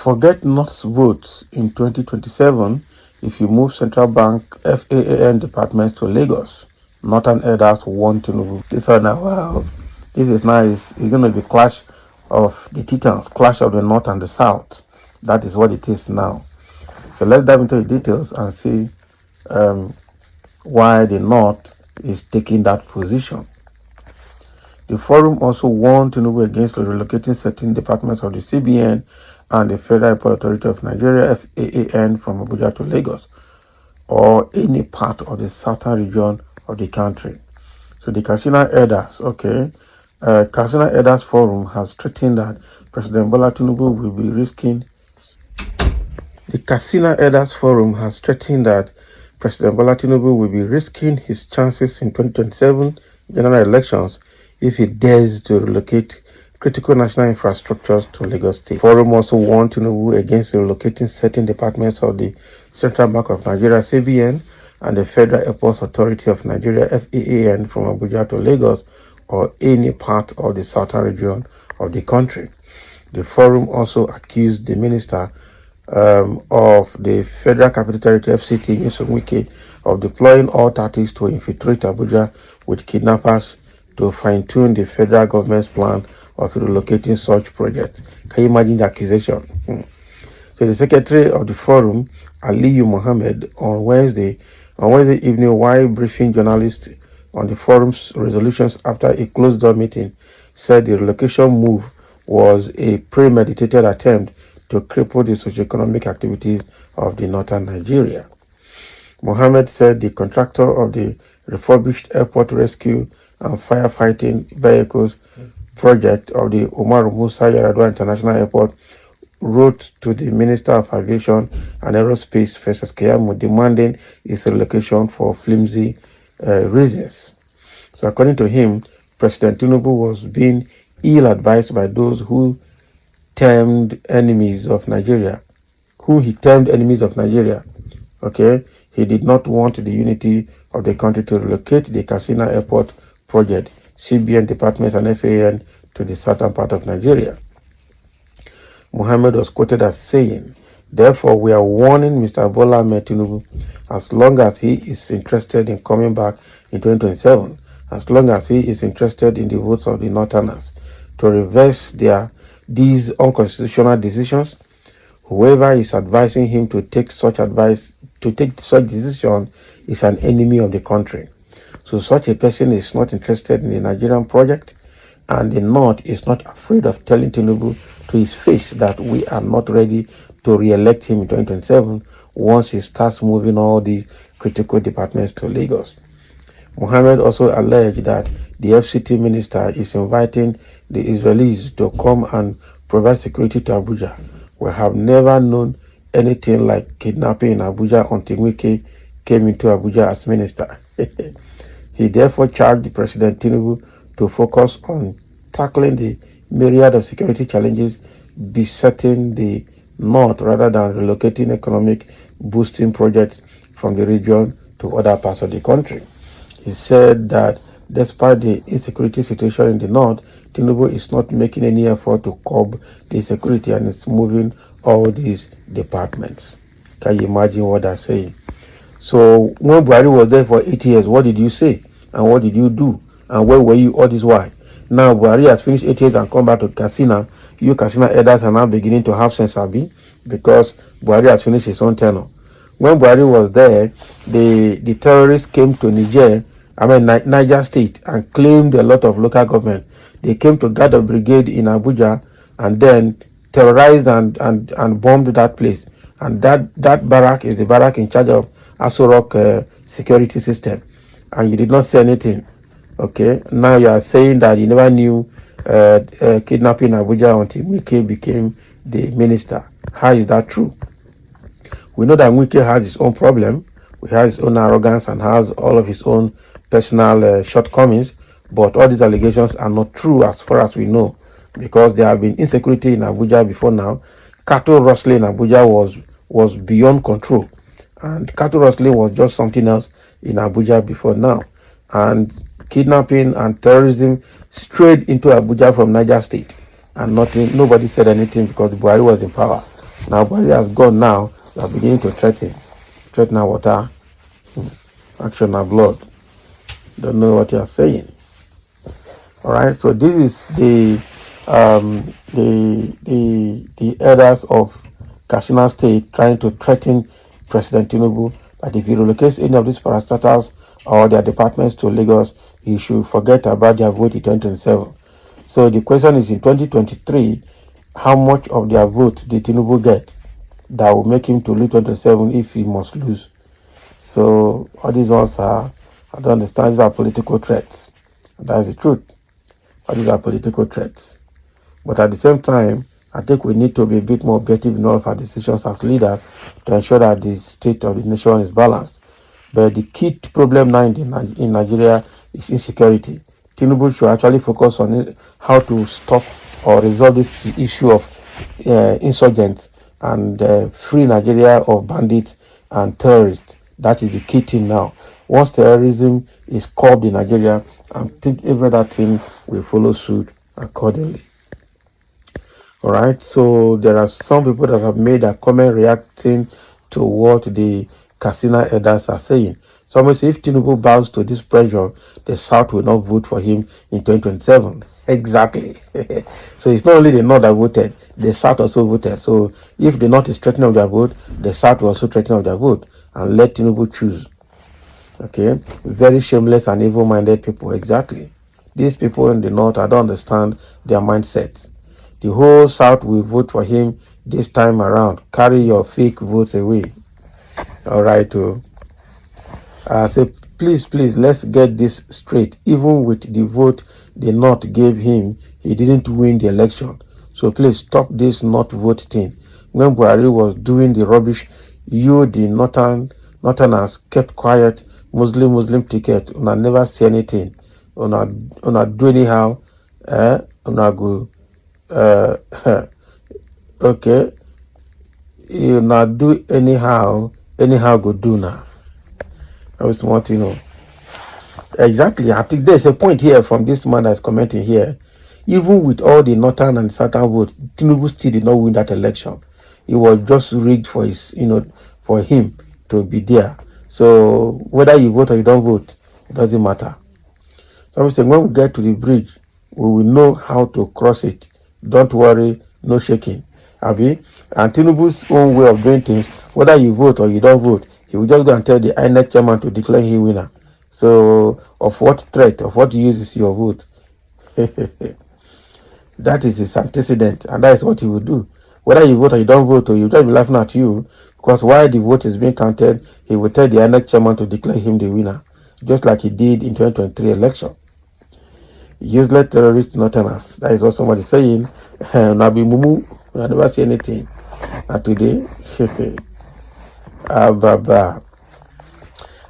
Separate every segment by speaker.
Speaker 1: Forget North's votes in 2027 if you move central bank FAAN departments to Lagos. Northern elders warn Tinubu. This one now, wow. This is nice. It's going to be clash of the titans, clash of the North and the South. That is what it is now. So let's dive into the details and see why the North is taking that position. The forum also warned Tinubu against relocating certain departments of the CBN and the Federal Airport Authority of Nigeria (FAAN) from Abuja to Lagos or any part of the southern region of the country. So the Katsina Elders, Katsina Elders Forum has threatened that President Bola Tinubu will be risking. The Katsina Elders Forum has threatened that President Bola Tinubu will be risking his chances in 2027 general elections if he dares to relocate critical national infrastructures to Lagos State. The forum also warned Tinubu against relocating certain departments of the Central Bank of Nigeria (CBN) and the Federal Airports Authority of Nigeria (FAAN) from Abuja to Lagos or any part of the southern region of the country. The forum also accused the minister of the Federal Capital Territory (FCT) Nyesom Wike of deploying all tactics to infiltrate Abuja with kidnappers to fine-tune the federal government's plan of relocating such projects. Can you imagine the accusation? So the secretary of the forum, Aliyu Mohammed, on Wednesday evening, while briefing journalists on the forum's resolutions after a closed-door meeting, said the relocation move was a premeditated attempt to cripple the socioeconomic activities of the northern Nigeria. Mohammed said the contractor of the refurbished airport rescue and firefighting vehicles project of the Umar Musa Yar'Adua International Airport wrote to the Minister of Aviation and Aerospace, Festus Keyamo, demanding its relocation for flimsy reasons. So according to him, President Tinubu was being ill-advised by those who termed enemies of Nigeria, Okay, he did not want the unity of the country to relocate the Katsina Airport project, CBN departments and FAN to the southern part of Nigeria. Mohammed was quoted as saying, "Therefore, we are warning Mr. Bola Ahmed Tinubu, as long as he is interested in coming back in 2027, as long as he is interested in the votes of the Northerners, to reverse these unconstitutional decisions. Whoever is advising him to take such decision is an enemy of the country. So such a person is not interested in the Nigerian project, and the North is not afraid of telling Tinubu to his face that we are not ready to re-elect him in 2027 once he starts moving all these critical departments to Lagos." Mohammed also alleged that the FCT minister is inviting the Israelis to come and provide security to Abuja. "We have never known anything like kidnapping in Abuja until Wike came into Abuja as minister." He therefore charged President Tinubu to focus on tackling the myriad of security challenges besetting the North rather than relocating economic boosting projects from the region to other parts of the country. He said that despite the insecurity situation in the North, Tinubu is not making any effort to curb the insecurity and is moving all these departments. Can you imagine what they're saying? So when Buhari was there for 8 years, what did you say? And what did you do? And where were you all this while? Now Buhari has finished 8 years and come back to Katsina. You Katsina elders are now beginning to have sense, Abi, because Buhari has finished his own tenure. When Buhari was there, the terrorists came to Niger State, and claimed a lot of local government. They came to guard a brigade in Abuja and then terrorized and bombed that place. And that barrack is the barrack in charge of Aso security system. And you did not say anything. Okay, now you are saying that you never knew kidnapping Abuja until Wike became the minister. How is that true? We know that Wike has his own problem. He has his own arrogance and has all of his own personal shortcomings. But all these allegations are not true as far as we know, because there have been insecurity in Abuja before now. Cattle rustling in Abuja was beyond control. And cattle rustling was just something else in Abuja before now. And kidnapping and terrorism strayed into Abuja from Niger State. And nobody said anything because Buhari was in power. Now Buhari has gone now, they are beginning to threaten our water, action and blood. Don't know what you are saying. All right, so this is the elders of Katsina State trying to threaten President Tinubu that if he relocates any of these parastatals or their departments to Lagos, he should forget about their vote in 2027. So the question is, in 2023, how much of their vote did Tinubu get that will make him to lose 2027 if he must lose? So all these ones are, I don't understand, these are political threats. That is the truth. All these are political threats. But at the same time, I think we need to be a bit more objective in all of our decisions as leaders to ensure that the state of the nation is balanced. But the key problem now in Nigeria is insecurity. Tinubu should actually focus on how to stop or resolve this issue of insurgents and free Nigeria of bandits and terrorists. That is the key thing now. Once terrorism is curbed in Nigeria, I think every other thing will follow suit accordingly. All right, so there are some people that have made a comment reacting to what the Katsina elders are saying. Somebody say if Tinubu bows to this pressure, the South will not vote for him in 2027. Exactly. So it's not only the North that voted, the South also voted. So if the North is threatening of their vote, the South will also threaten of their vote and let Tinubu choose. Okay, very shameless and evil-minded people. Exactly. These people in the North, I don't understand their mindsets. The whole South will vote for him this time around. Carry your fake votes away. All right. So please, let's get this straight. Even with the vote the North gave him, he didn't win the election. So please stop this not vote thing. When Buhari was doing the rubbish, you, the Northerners, kept quiet. Muslim ticket. Una never say anything. Una do anyhow. Una go. Okay. You not do anyhow go do now. I was want exactly. I think there's a point here from this man that's commenting here. Even with all the northern and southern vote, Tinubu still did not win that election. It was just rigged for his, for him to be there. So whether you vote or you don't vote, it doesn't matter. Somebody say when we get to the bridge, we will know how to cross it. Don't worry, no shaking. Abi? And Tinubu's own way of doing things, whether you vote or you don't vote, he will just go and tell the INEC chairman to declare him winner. So, of what threat, of what use is your vote? That is his antecedent, and that is what he will do. Whether you vote or you don't vote, or you just be laughing at you, because while the vote is being counted, he will tell the INEC chairman to declare him the winner, just like he did in 2023 election. Useless terrorist northerners. That is what somebody is saying. Nabi Mumu, I never see anything. And today,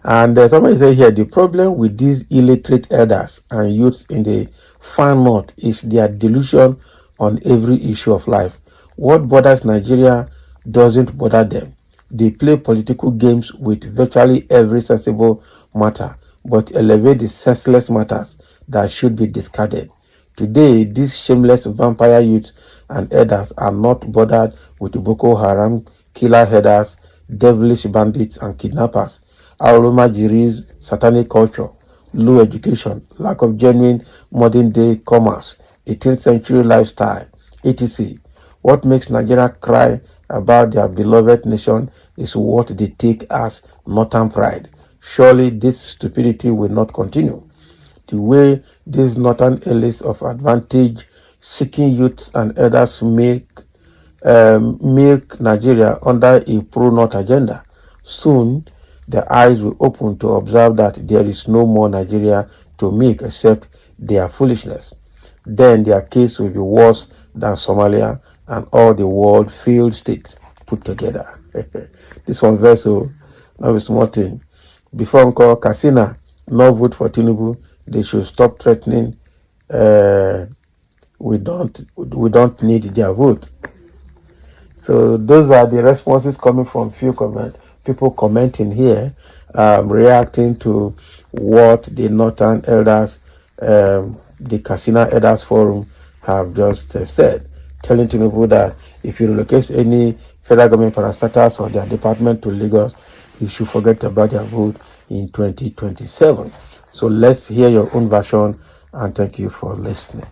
Speaker 1: and somebody say here, the problem with these illiterate elders and youths in the far north is their delusion on every issue of life. What bothers Nigeria doesn't bother them. They play political games with virtually every sensible matter, but elevate the senseless matters that should be discarded. Today, these shameless vampire youths and elders are not bothered with Boko Haram, killer headers, devilish bandits, and kidnappers. Aromagiri's satanic culture, low education, lack of genuine modern-day commerce, 18th century lifestyle, etc. What makes Nigeria cry about their beloved nation is what they take as northern pride. Surely this stupidity will not continue. The way these northern elites of advantage seeking youths and elders make Nigeria under a pro-North agenda. Soon, their eyes will open to observe that there is no more Nigeria to make except their foolishness. Then their case will be worse than Somalia and all the world failed states put together. This one verse, now a small thing. Before Uncle Katsina no vote for Tinubu, they should stop threatening. We don't need their vote. So those are the responses coming from people commenting here, reacting to what the Northern Elders, the Katsina Elders Forum have just said. telling Tinubu that if he relocates any federal government parastatals or their department to Lagos, he should forget about their vote in 2027. So let's hear your own version, and thank you for listening.